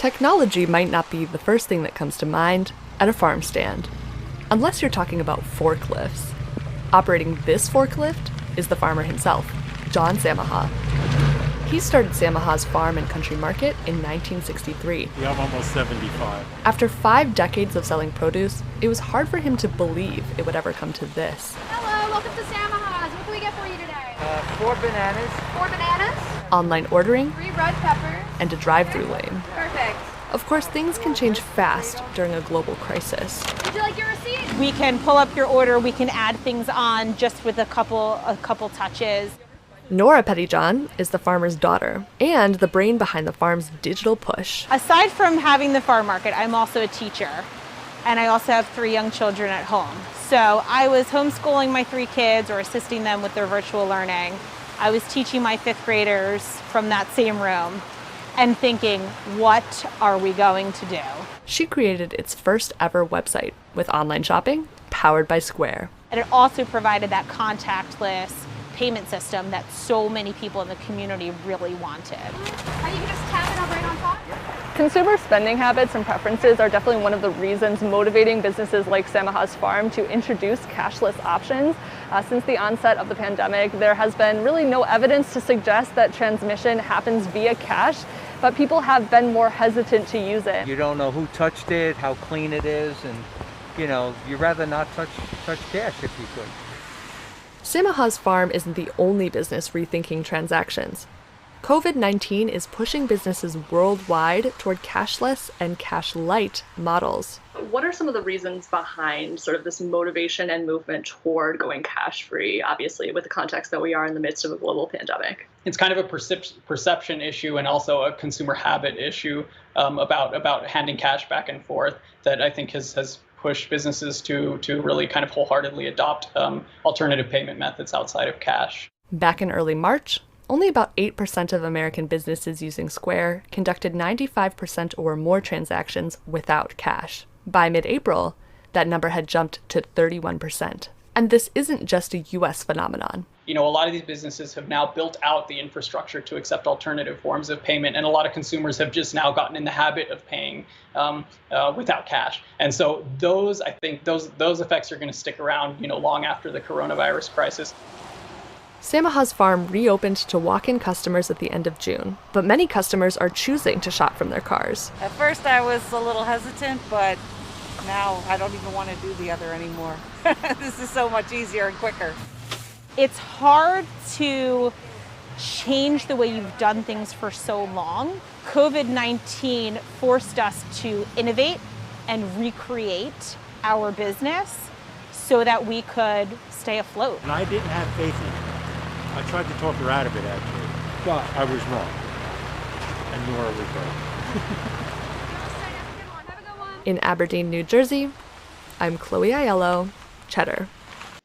Technology might not be the first thing that comes to mind at a farm stand, unless you're talking about forklifts. Operating this forklift is the farmer himself, John Samaha. He started Samaha's Farm and Country Market in 1963. Yeah, I'm almost 75. After 5 decades of selling produce, it was hard for him to believe it would ever come to this. Hello, welcome to Samaha's. What can we get for you today? 4 bananas. 4 bananas? Online ordering, 3 red peppers. and a drive-through lane. Perfect. Of course, things can change fast during a global crisis. Would you like your receipt? We can pull up your order, we can add things on just with a couple touches. NORA PETTYJOHN is the farmer's daughter and the brain behind the farm's digital push. Aside from having the farm market, I'm also a teacher, and I also have 3 young children at home. So I was homeschooling my 3 kids or assisting them with their virtual learning. I was teaching my 5th graders from that same room and thinking, what are we going to do? She created its first ever website with online shopping powered by Square. And it also provided that contactless payment system that so many people in the community really wanted. You can just tap it up right on top. Consumer spending habits and preferences are definitely one of the reasons motivating businesses like Samaha's Farm to introduce cashless options. Since the onset of the pandemic, there has been really no evidence to suggest that transmission happens via cash, but people have been more hesitant to use it. You don't know who touched it, how clean it is, and you'd rather not touch cash if you could. Samaha's Farm isn't the only business rethinking transactions. COVID-19 is pushing businesses worldwide toward cashless and cash-light models. What are some of the reasons behind sort of this motivation and movement toward going cash-free, obviously, with the context that we are in the midst of a global pandemic? It's kind of a perception issue and also a consumer habit issue about handing cash back and forth that I think has pushed businesses to really kind of wholeheartedly adopt alternative payment methods outside of cash. Back in early March, only about 8% of American businesses using Square conducted 95% or more transactions without cash. By mid-April, that number had jumped to 31%. And this isn't just a US phenomenon. A lot of these businesses have now built out the infrastructure to accept alternative forms of payment, and a lot of consumers have just now gotten in the habit of paying without cash. And so I think those effects are going to stick around, long after the coronavirus crisis. Samaha's Farm reopened to walk-in customers at the end of June, but many customers are choosing to shop from their cars. At first I was a little hesitant, but now I don't even want to do the other anymore. This is so much easier and quicker. It's hard to change the way you've done things for so long. COVID-19 forced us to innovate and recreate our business so that we could stay afloat. And I didn't have faith in it. I tried to talk her out of it, actually, but I was wrong. And Nora was right. In Aberdeen, New Jersey, I'm Chloe Aiello, Cheddar.